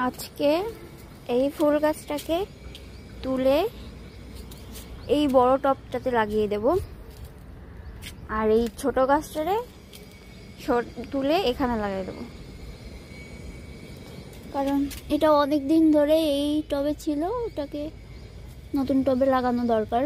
আজকে এই ফুল গাছটাকে তুলে এই বড় টবটাতে লাগিয়ে দেব, আর এই ছোট গাছটারে তুলে এখানে লাগিয়ে দেব, কারণ এটা অনেক দিন ধরে এই টবে ছিল, ওটাকে নতুন টবে লাগানো দরকার।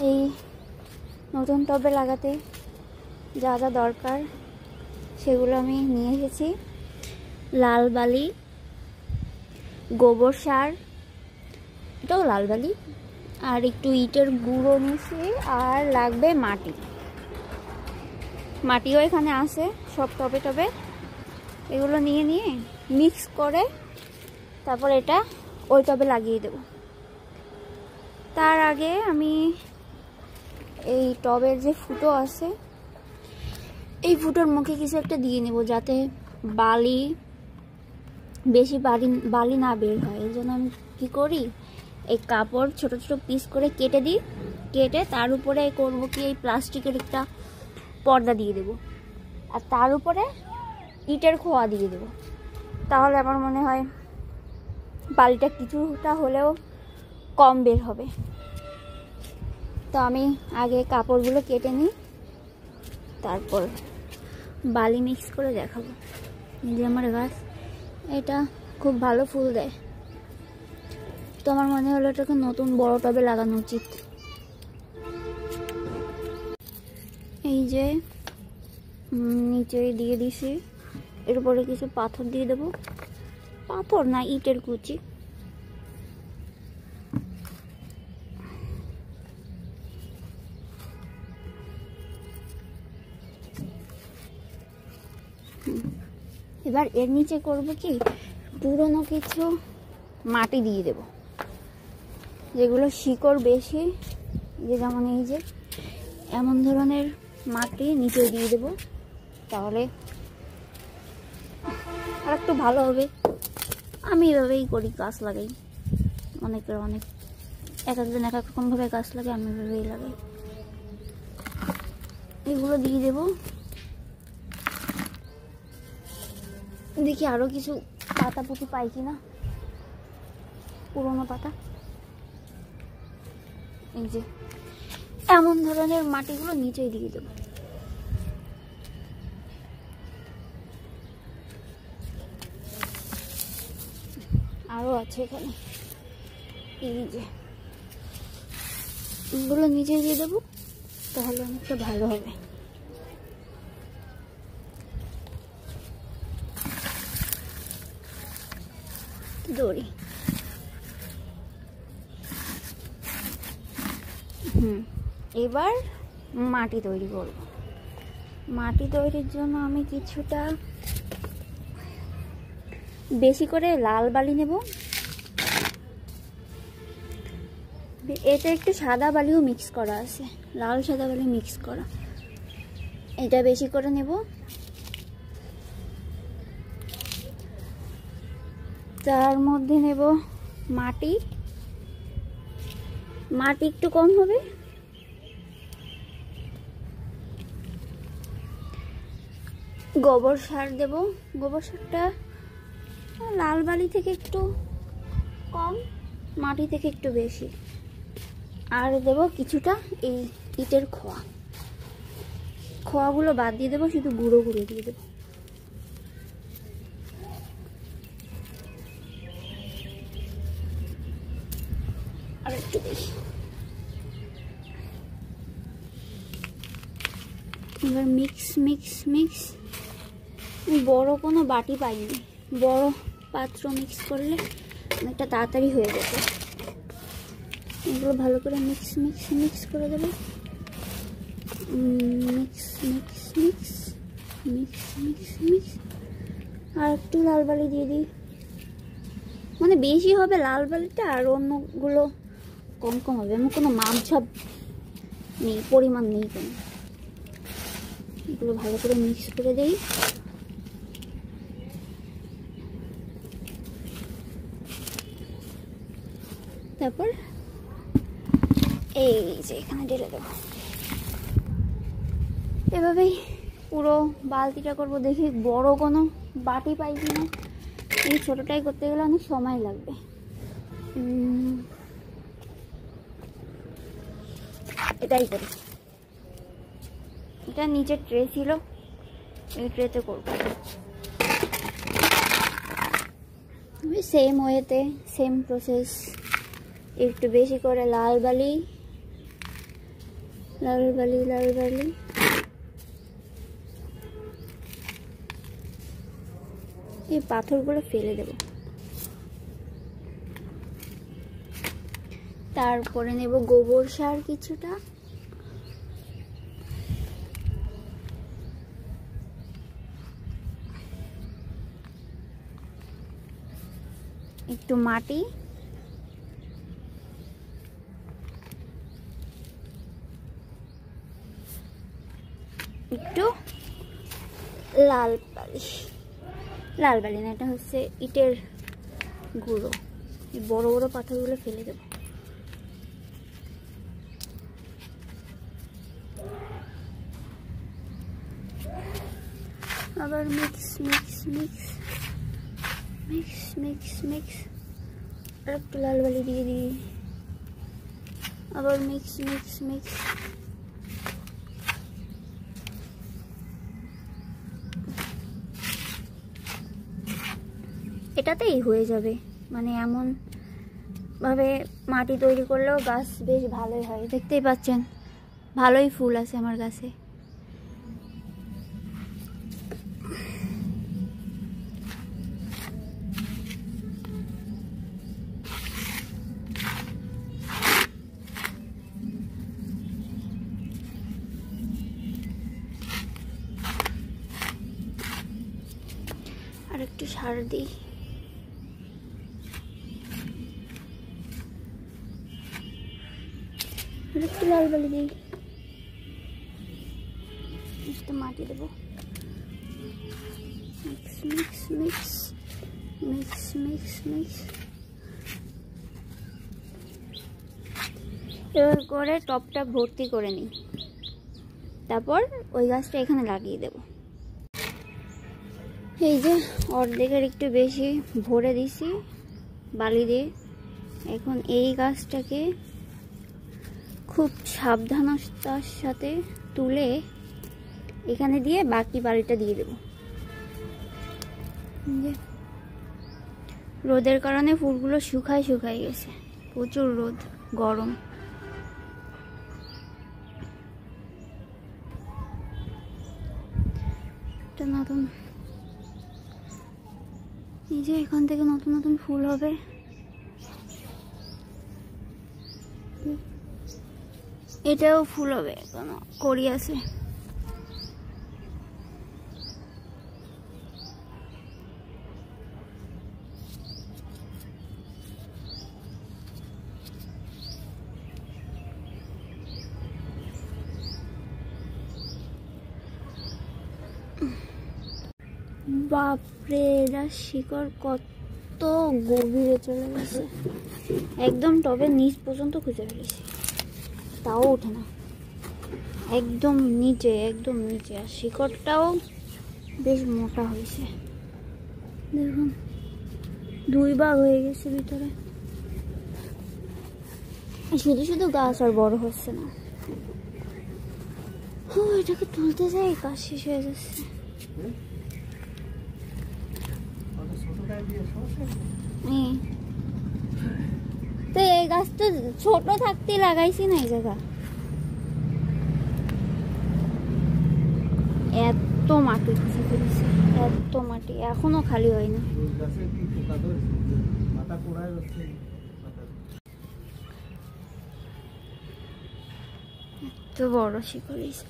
এই নতুন টবে লাগাতে যা যা দরকার সেগুলো আমি নিয়ে এসেছি। লাল বালি, গোবর সার, এটাও লাল বালি, আর একটু ইটের গুঁড়ো নিয়েছি, আর লাগবে মাটি। মাটিও এখানে আছে সব টবে টবে। এগুলো নিয়ে মিক্স করে তারপর এটা ওই টবে লাগিয়ে দেব। তার আগে আমি এই টবের যে ফুটো আছে, এই ফুটোর মুখে কিছু একটা দিয়ে নেব, যাতে বেশি বালি না বের হয়। এই জন্য আমি কী করি, এই কাপড় ছোট ছোট পিস করে কেটে দিই, কেটে তার উপরে করব কি এই প্লাস্টিকের একটা পর্দা দিয়ে দেব, আর তার উপরে ইটের খোয়া দিয়ে দেব। তাহলে আমার মনে হয় বালিটা কিছুটা হলেও কম বের হবে। তো আমি আগে কাপড়গুলো কেটে নিই, তারপর বালি মিক্স করে দেখাবো। এই যে আমার গাছ, এটা খুব ভালো ফুল দেয়। তো আমার মনে হলো এটাকে নতুন বড় টবে লাগানো উচিত। এই যে নিচে দিয়ে দিছি, এর উপরে কিছু পাথর দিয়ে দেবো, পাথর না ইটের কুচি। এবার এর নিচে করব কি, পুরনো কিছু মাটি দিয়ে দেব, যেগুলো শিকড় বেশি, যেমন এই যে এমন ধরনের মাটি নিচে দিয়ে দেব, তাহলে আর একটু ভালো হবে। আমি এভাবেই করি, গাছ লাগাই। অনেকের এক একজন এক এক রকমভাবে গাছ লাগে, আমি এভাবেই লাগাই। এগুলো দিয়ে দেব। দেখি আরো কিছু পাতা পুঁতি পাই কিনা, পুরোনো পাতা। এই যে এমন ধরনের মাটিগুলো নিচেই দিয়ে দেব। আরো আছে এখানে, এই যে এগুলো নিচে দিয়ে দেবো, তাহলে অনেকটা ভালো হবে। দড়ি, এবার মাটি তৈরি করব। মাটি তৈরির জন্য আমি কিছুটা বেশি করে লাল বালি নেব। এটা একটু সাদা বালিও মিক্স করা আছে, লাল সাদা বালি মিক্স করা। এটা বেশি করে নেব। তার মধ্যে নেব মাটি, মাটি একটু কম হবে। গোবর সার দেব, গোবর সারটা লাল বালি থেকে একটু কম, মাটি থেকে একটু বেশি। আর দেব কিছুটা এই ইটের খোয়াগুলো বাদ দিয়ে দেবো, শুধু গুঁড়ো গুঁড়ো দিয়ে দেবো। আর একটু বেশি। এবার মিক্স মিক্স মিক্স। বড় কোনো বাটি পাইনি, বড় পাত্র মিক্স করলে অনেকটা তাড়াতাড়ি হয়ে যেত। এগুলো ভালো করে মিক্স মিক্স মিক্স করে দেবো। Mix mix mix mix mix mix. আর একটু লাল বালি দিয়ে দিই, মানে বেশি হবে লাল বালিটা, আর অন্যগুলো কম কম হবে। আমার কোনো মাপঝাপ নেই, পরিমাণ নেই কোনো। এগুলো ভালো করে মিক্স করে দেই। তারপর এই যে এখানে ঢেলে দেবো। এভাবেই পুরো বালতিটা করব। দেখি বড় কোনো বাটি পাই কিনা, এই ছোটোটাই করতে গেলে অনেক সময় লাগবে। এটাই করি। এটা নিচে ট্রে ছিল, এই ট্রেতে করবো। সেম ওয়েতে সেম প্রসেস, একটু বেশি করে লাল বালি লাল বালি লাল বালি এই পাথরগুলো ফেলে দেব। তারপরে নেব গোবর সার কিছুটা, একটু মাটি, একটু লাল বালি, লাল বালি না, এটা হচ্ছে ইটের গুঁড়ো। এই বড় বড় পাথরগুলো ফেলে দেব। আবার mix mix mix mix mix mix, আর একটু লাল বালি দিয়ে দিই। আবার মিক্স মিক্স মিক্স, এটাতেই হয়ে যাবে। মানে এমন ভাবে মাটি তৈরি করলেও গাছ বেশ ভালোই হয়। দেখতেই পাচ্ছেন ভালোই ফুল আছে আমার গাছে। আর একটু সার দিই। আর একটু লাল বালি দিই, একটু মাটি দেবো। Mix mix mix mix mix mix, এবার করে টপটা ভর্তি করে নিই। তারপর ওই গাছটা এখানে লাগিয়ে দেব। এই যে অর্ধেকের একটু বেশি ভরে দিছি বালি দিয়ে। এখন এই গাছটাকে খুব সাবধানতার সাথে তুলে এখানে দিয়ে বাকি বালিটা দিয়ে দেব। রোদের কারণে ফুলগুলো শুকায় গেছে, প্রচুর রোদ, গরম। নতুন এই যে এখান থেকে নতুন নতুন ফুল হবে। এটাও ফুল হবে, এখনো কড়ি আছে। বাপরে, এরা শিকড় কত গভীরে চলে গেছে, একদম টবের নিচ পর্যন্ত খুঁজে ফেলেছি, তাও ওঠে না। একদম নিচে, একদম নিচে। আর শিকড়টাও বেশ মোটা হয়েছে, দেখুন 2 ভাগ হয়ে গেছে ভিতরে। শুধু শুধু গাছ আর বড় হচ্ছে না। এটাকে তুলতে যাই কাজ শেষ হয়ে যাচ্ছে। তো এই গাছ তো ছোট থাকতে লাগাইছি না, এই জায়গা এত মাটি খুঁজে ফেলেছি, এত মাটি এখনো খালি হয় না। এত বড় শিকড় হয়েছে।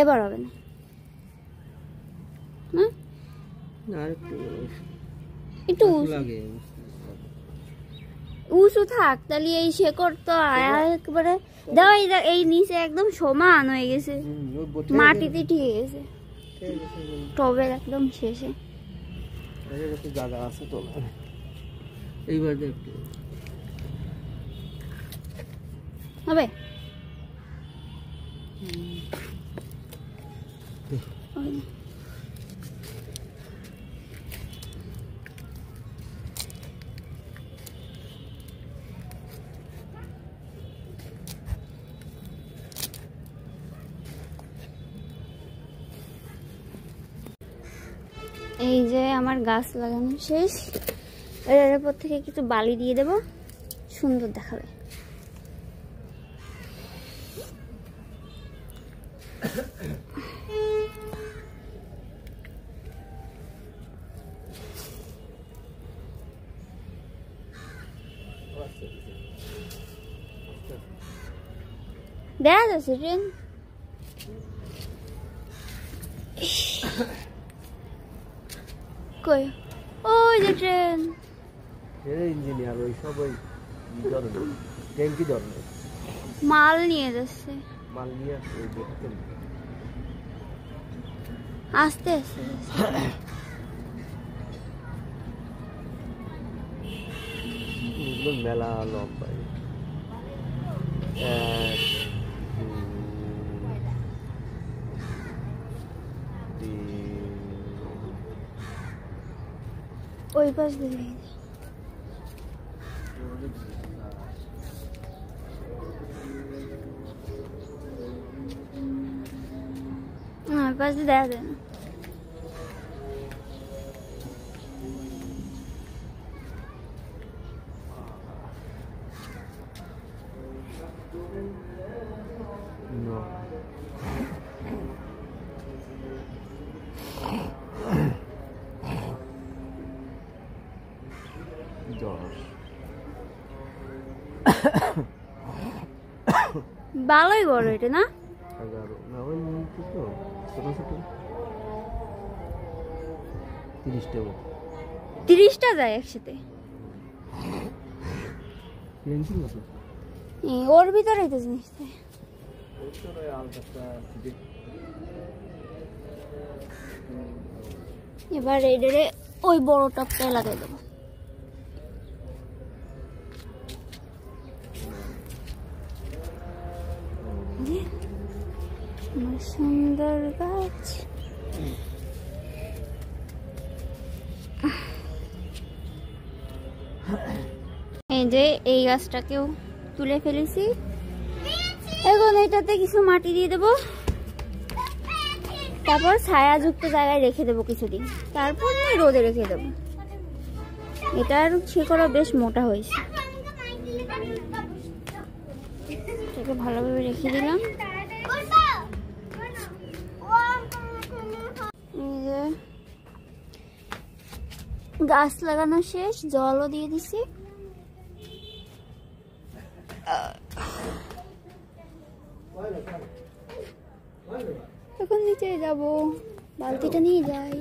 এবার হবে না, একটু উঁচু থাক, তাহলে এই শেকড় তো একবারে দাও। এই নিচে একদম সমান হয়ে গেছে, মাটিতে ঠিক গেছে, টবের একদম শেষে। জায়গা আছে তো এইবার হবে? এই যে আমার গাছ লাগানো শেষ। এর উপর থেকে কিছু বালি দিয়ে দেব, সুন্দর দেখাবে। দেখা যাচ্ছে ট্রেন। কই? ওই যে ট্রেন। ইঞ্জিনিয়ার ওই সব ওই ট্যাঙ্কি ধরনের মাল নিয়ে যাচ্ছে, মাল নিয়ে ওই দেখতেন আস্তে আস্তে। মেলা লম্বা। ওই পাশ দিয়ে পাশ দিয়ে দেখা যায় না। ভালোই বড় এটা না? 11 না ওই তো ছোট ছোট 30টা যায় একসাথে। ওর ভিতরেই তো জিনিসটা। এবার এটারে ওই বড় টপটা লাগাই দেবো। সুন্দর গাছ। এই যে এই গাছটাকেও তুলে ফেলেছি। এখন এটাতে কিছু মাটি দিয়ে দেবো, তারপর ছায়াযুক্ত জায়গায় রেখে দেবো কিছুদিন, তারপর রোদে রেখে দেবো। এটার শিকড়ও বেশ মোটা হয়েছে। এটাকে ভালোভাবে রেখে দিলাম। গাছ লাগানো শেষ, জলও দিয়ে দিছি। এখন নিচে যাব, বালতিটা নিয়ে যাই।